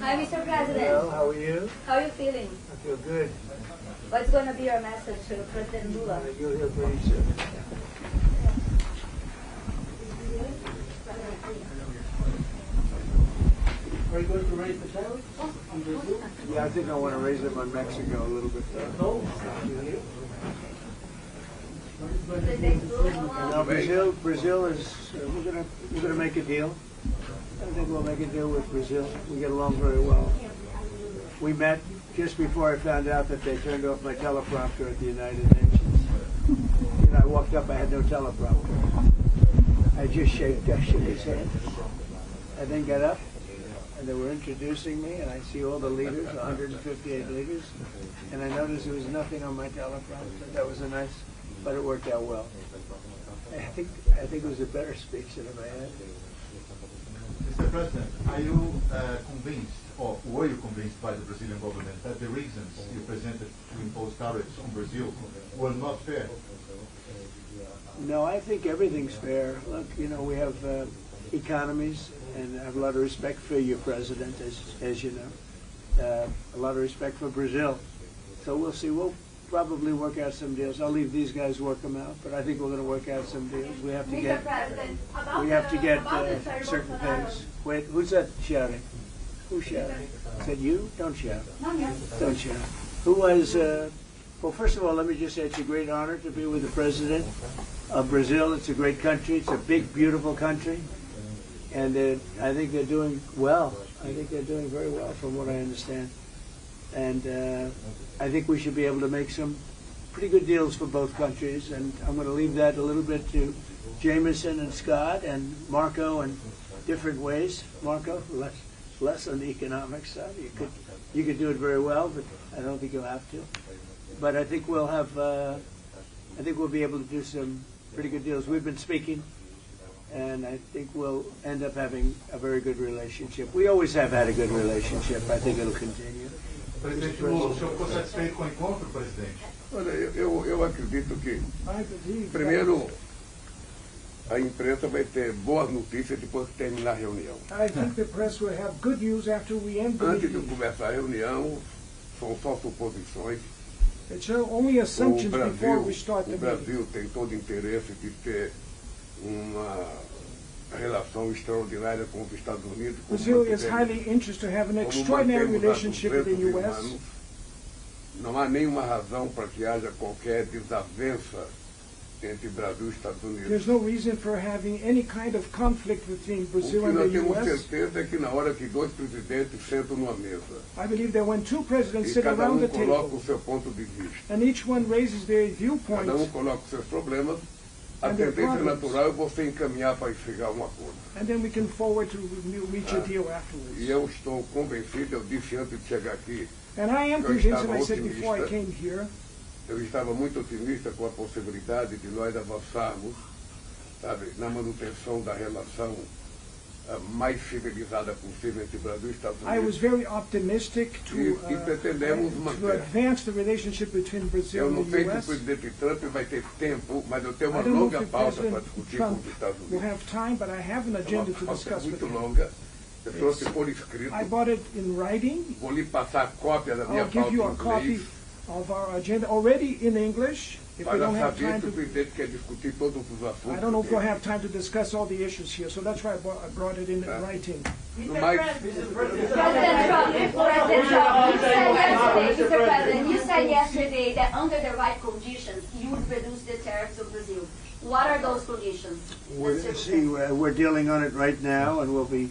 Hi, Mr. President. Hello, how are you? How are you feeling? I feel good. What's going to be your message to President Lula? You'll hear pretty soon. Are you going to raise the tariffs on Brazil? Yeah, I think I want to raise them on Mexico a little bit. No. No, Brazil is. We're gonna make a deal. I think we'll make a deal with Brazil. We get along very well. We met just before I found out that they turned off my teleprompter at the United Nations. You know, I walked up, I had no teleprompter. I just shook his hand. I then got up, and they were introducing me, and I see all the leaders, 158 leaders, and I noticed there was nothing on my teleprompter. That was a nice, but it worked out well. I think it was a better speech than I had. Mr. President, are you convinced, or were you convinced by the Brazilian government that the reasons you presented to impose tariffs on Brazil were not fair? No, I think everything's fair. Look, you know, we have economies, and I have a lot of respect for your president, as you know. A lot of respect for Brazil. So we'll see. We'll probably work out some deals. I'll leave these guys work them out, but I think we're going to work out some deals. We have to get certain things. Wait, who's that shouting? Who's shouting? Is that you? Don't shout. Don't shout. Who was? Well, first of all, let me just say it's a great honor to be with the president of Brazil. It's a great country. It's a big, beautiful country, and I think they're doing well. I think they're doing very well, from what I understand. And I think we should be able to make some pretty good deals for both countries. And I'm going to leave that a little bit to Jameson and Scott and Marco in different ways. Marco, less on the economic side. You could do it very well, but I don't think you'll have to. But I think we'll have. I think we'll be able to do some pretty good deals. We've been speaking, and I think we'll end up having a very good relationship. We always have had a good relationship. I think it'll continue. Presidente Lula, o senhor ficou satisfeito com o encontro, presidente? Olha, eu acredito que, primeiro, a imprensa vai ter boas notícias depois que terminar a reunião. I think the press will have good news after we end the Antes de meeting. começar a reunião, são só suposições. It's only assumptions before we start the O meeting. Brasil tem todo interesse de ter uma relação extraordinária com os Estados Unidos. Brazil is highly interested to have an extraordinary relationship with the U.S. Não há nenhuma razão para que haja qualquer desavença entre Brasil e Estados Unidos. There's no reason for having any kind of conflict between Brazil O que and nós the temos U.S. certeza é que na hora que dois presidentes sentam numa mesa I believe that when two presidents e sit cada around the coloca table o seu ponto de vista, and each one raises their viewpoint, cada coloca os seus problemas, a And their tendência problems. natural é você encaminhar para chegar a um acordo. and then we can forward to reach a deal afterwards. E eu estou convencido, eu disse antes de chegar aqui, And I am Eu convinced, estava and I said before I otimista. came here, eu estava muito otimista com a possibilidade de nós avançarmos, sabe, na manutenção da relação mais civilizada possível entre Brasil e Estados I was Unidos. very optimistic E pretendemos to manter. advance the relationship between Brazil Eu não and sei the se o U.S. presidente Trump vai ter tempo, mas eu tenho uma I don't know longa if the pauta para President discutir Trump com os Estados will Unidos. have time, but I have an É agenda uma to pauta discuss with muito him. longa. Eu trouxe por escrito. I bought it in writing. Vou lhe passar a cópia da minha I'll give pauta you em a copy inglês, of our agenda already in English. If we para don't have saber time que o to, presidente quer discutir todos os assuntos. I don't know if we'll have time to discuss all the issues here. So that's why I brought it in writing. No mais, President Trump, Mr. President, you said yesterday that under the right conditions, you would reduce the tariffs of Brazil. What are those conditions? We're dealing on it right now, and we'll be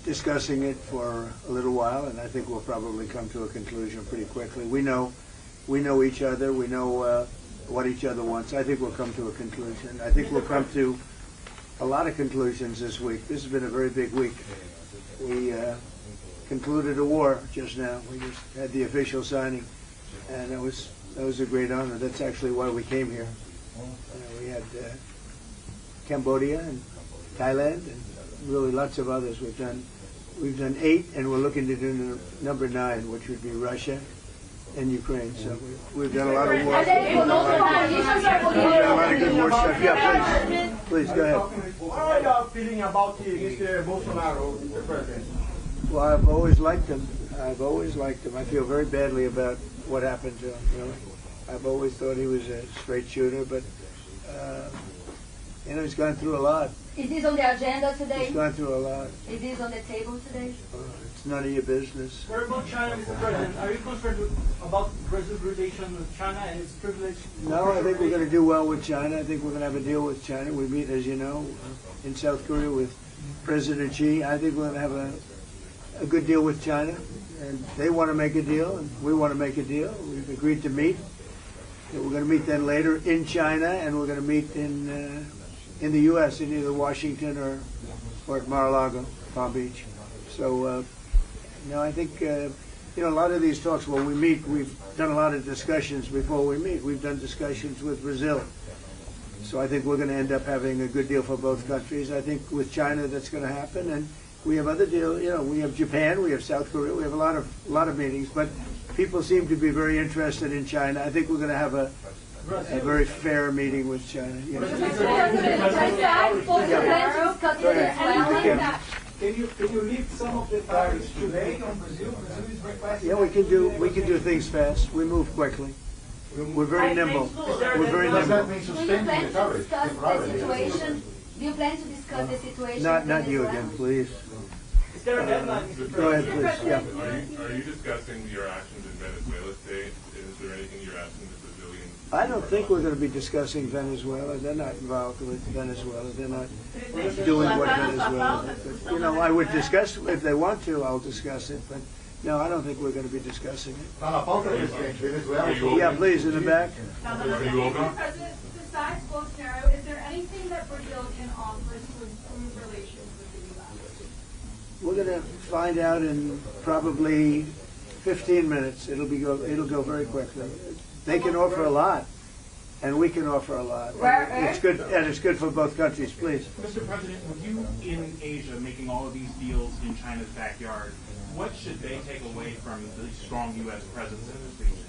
discussing it for a little while, and I think we'll probably come to a conclusion pretty quickly. We know each other. We know what each other wants. I think we'll come to a conclusion. I think we'll come to a lot of conclusions this week. This has been a very big week. We concluded a war just now. We just had the official signing, and that was a great honor. That's actually why we came here. We had Cambodia and Thailand and really lots of others. We've done 8, and we're looking to do number 9, which would be Russia and Ukraine. So we've done a lot of work. We've done a lot of good work stuff. Yeah, please go ahead. What are you feeling about Mr. Bolsonaro, Mr. President? Well, I've always liked him. I've always liked him. I feel very badly about what happened to him. You know, I've always thought he was a straight shooter, but you know, he's gone through a lot. Is this on the agenda today? He's gone through a lot. Is this on the table today? It's none of your business. What about China, Mr. President? Are you concerned about Brazil's relation with China and its privilege? No, I think we're going to do well with China. I think we're going to have a deal with China. We meet, as you know, in South Korea with President Xi. I think we're going to have a good deal with China. And they want to make a deal, and we want to make a deal. We've agreed to meet. We're going to meet then later in China, and we're going to meet in the U.S. in either Washington or at Mar-a-Lago, Palm Beach. So, no, I think you know, a lot of these talks. When we meet, we've done a lot of discussions before we meet. We've done discussions with Brazil. So I think we're going to end up having a good deal for both countries. I think with China that's going to happen, and we have other deals. You know, we have Japan, we have South Korea, we have a lot of meetings. But people seem to be very interested in China. I think we're going to have a very fair meeting with China. Yes. Can you lift some of the tariffs today on Brazil? Brazil is requesting. Yeah, we can do things fast. We move quickly. We're very nimble. We're very nimble. Do you plan to discuss the situation? Do you plan to discuss the situation? Not you again, please. Is there a deadline, Mr. President? Go ahead, please. Yeah. Are you discussing your actions in Venezuela today? Is there anything you're asking the Brazilians? I don't think we're going to be discussing Venezuela. They're not involved with Venezuela. They're not doing what Venezuela does. But, you know, I would discuss, if they want to, I'll discuss it. But no, I don't think we're going to be discussing it. Yeah, please, in the back. Are you open? President, besides Bolsonaro, is there anything that Brazil can offer to improve relations with the U.S.? We're going to find out in probably 15 minutes. It'll go very quickly. They can offer a lot, and we can offer a lot. It's good, and it's good for both countries. Please. Mr. President, with you in Asia making all of these deals in China's backyard, what should they take away from the strong U.S. presence in this region?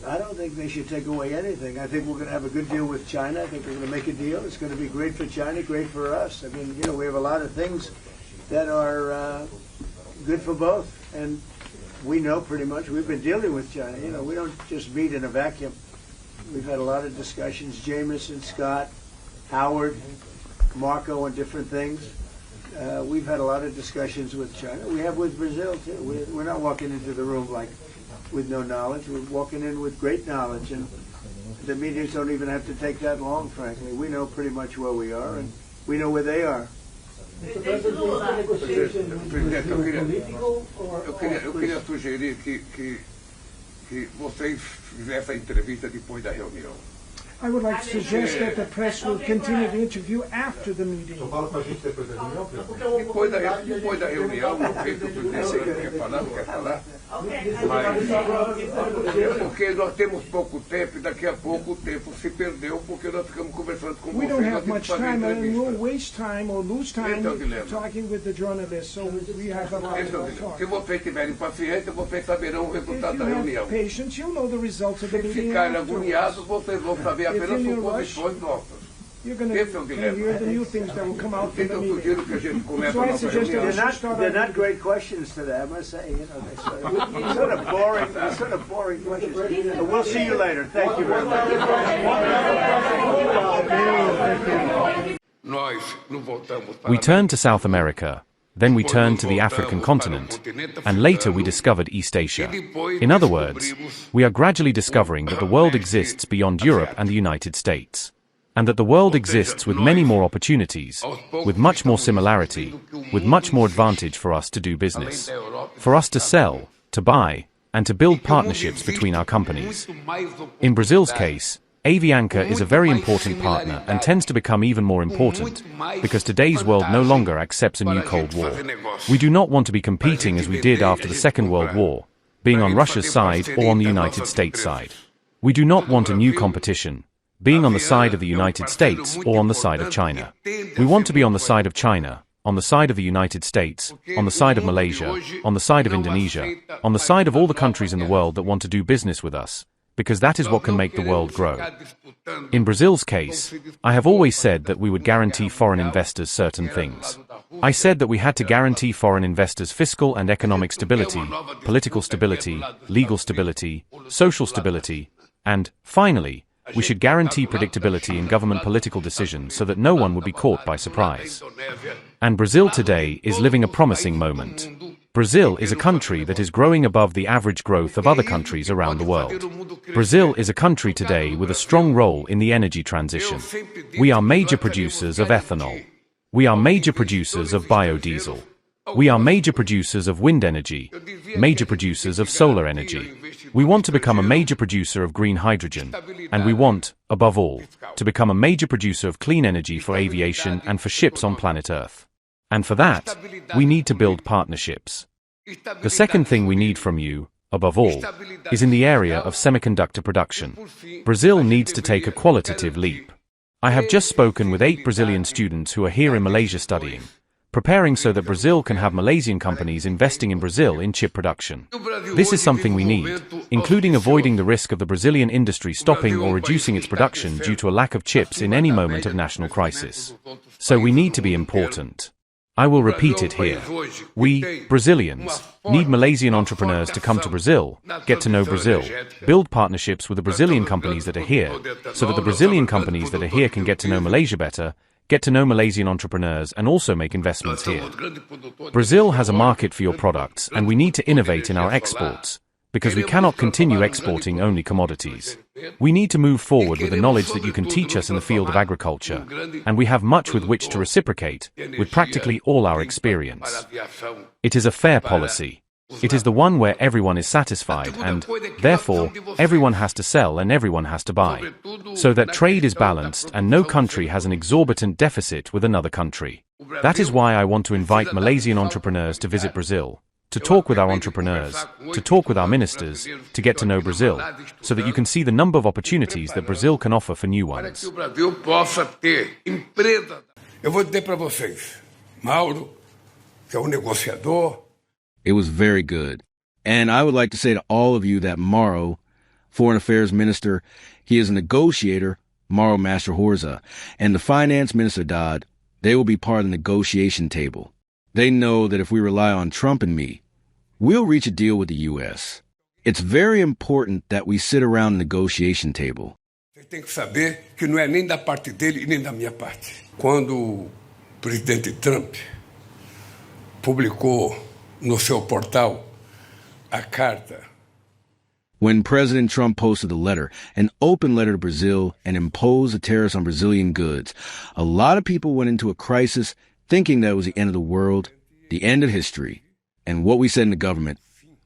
I don't think they should take away anything. I think we're going to have a good deal with China. I think we're going to make a deal. It's going to be great for China, great for us. I mean, you know, we have a lot of things that are good for both, and we know pretty much. We've been dealing with China. You know, we don't just meet in a vacuum. We've had a lot of discussions. Jameson, Scott, Howard, Marco, and different things. We've had a lot of discussions with China. We have with Brazil too. We're not walking into the room like with no knowledge. We're walking in with great knowledge, and the meetings don't even have to take that long, frankly. We know pretty much where we are, and we know where they are. Presidente, eu queria sugerir que vocês fizessem essa entrevista depois da reunião. I would like to suggest that the press will continue the interview after the meeting. Depois da reunião, não sei se o presidente quer falar, não quer falar. Mas porque nós temos pouco tempo e daqui a pouco o tempo se perdeu porque nós ficamos conversando com We vocês. don't have much time and we'll waste time or lose time talking with the journalists, so we have a lot of talk. Se vocês tiverem paciência, vocês saberão o resultado If da you reunião. have patience, you'll know the results of the Se meeting ficarem afterwards. agoniados, vocês vão saber apenas If you're in a suposições nossas. You're going to hear the new things that will come out from the Então eu meeting. sugiro que a gente comece So a I nossa suggest that we reunião. should start They're our not great questions today, I must say. You know, they're sort of boring questions. But we'll see you later. Thank you very much. Nós não voltamos para We turned to South America, then we turned to the African continent, and later we discovered East Asia. In other words, we are gradually discovering that the world exists beyond Europe and the United States, and that the world exists with many more opportunities, with much more similarity, with much more advantage for us to do business, for us to sell, to buy, and to build partnerships between our companies. In Brazil's case, Avianca is a very important partner and tends to become even more important, because today's world no longer accepts a new Cold War. We do not want to be competing as we did after the Second World War, being on Russia's side or on the United States side. We do not want a new competition, being on the side of the United States or on the side of China. We want to be on the side of China, on the side of the United States, on the side of Malaysia, on the side of Indonesia, on the side of all the countries in the world that want to do business with us, because that is what can make the world grow. In Brazil's case, I have always said that we would guarantee foreign investors certain things. I said that we had to guarantee foreign investors fiscal and economic stability, political stability, legal stability, social stability, and, finally, we should guarantee predictability in government political decisions so that no one would be caught by surprise. And Brazil today is living a promising moment. Brazil is a country that is growing above the average growth of other countries around the world. Brazil is a country today with a strong role in the energy transition. We are major producers of ethanol. We are major producers of biodiesel. We are major producers of wind energy, major producers of solar energy. We want to become a major producer of green hydrogen, and we want, above all, to become a major producer of clean energy for aviation and for ships on planet Earth. And for that, we need to build partnerships. The second thing we need from you, above all, is in the area of semiconductor production. Brazil needs to take a qualitative leap. I have just spoken with 8 Brazilian students who are here in Malaysia studying, preparing so that Brazil can have Malaysian companies investing in Brazil in chip production. This is something we need, including avoiding the risk of the Brazilian industry stopping or reducing its production due to a lack of chips in any moment of national crisis. So we need to be important. I will repeat it here. We, Brazilians, need Malaysian entrepreneurs to come to Brazil, get to know Brazil, build partnerships with the Brazilian companies that are here, so that the Brazilian companies that are here can get to know Malaysia better, get to know Malaysian entrepreneurs, and also make investments here. Brazil has a market for your products, and we need to innovate in our exports, because we cannot continue exporting only commodities. We need to move forward with the knowledge that you can teach us in the field of agriculture, and we have much with which to reciprocate, with practically all our experience. It is a fair policy. It is the one where everyone is satisfied and, therefore, everyone has to sell and everyone has to buy, so that trade is balanced and no country has an exorbitant deficit with another country. That is why I want to invite Malaysian entrepreneurs to visit Brazil, to talk with our entrepreneurs, to talk with our ministers, to get to know Brazil, so that you can see the number of opportunities that Brazil can offer for new ones. Eu vou dizer para vocês, Mauro, que é negociador. It was very good. And I would like to say to all of you that Mauro, Foreign Affairs Minister, he is a negotiator, Mauro Master Horza, and the Finance Minister Dodd, they will be part of the negotiation table. They know that if we rely on Trump and me, we'll reach a deal with the U.S. It's very important that we sit around the negotiation table. Você tem que saber que não é nem da parte dele e nem da minha parte. Quando o presidente Trump publicou no seu portal a carta. When President Trump posted the letter, an open letter to Brazil, and imposed the tariffs on Brazilian goods, a lot of people went into a crisis thinking that it was the end of the world, the end of history. And what we said in the government,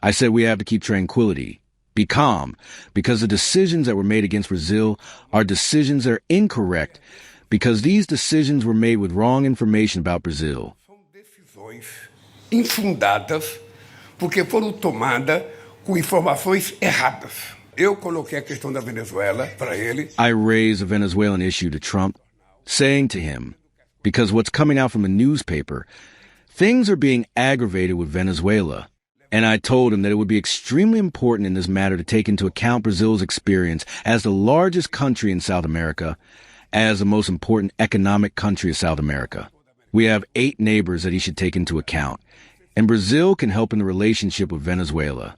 I said we have to keep tranquility, be calm, because the decisions that were made against Brazil are decisions that are incorrect, because these decisions were made with wrong information about Brazil. Infundadas, porque foram tomadas com informações erradas. Eu coloquei a questão da Venezuela para ele. I raised the Venezuelan issue to Trump, saying to him, because what's coming out from the newspaper, things are being aggravated with Venezuela. And I told him that it would be extremely important in this matter to take into account Brazil's experience as the largest country in South America, as the most important economic country of South America. We have 8 neighbors that he should take into account. And Brazil can help in the relationship with Venezuela.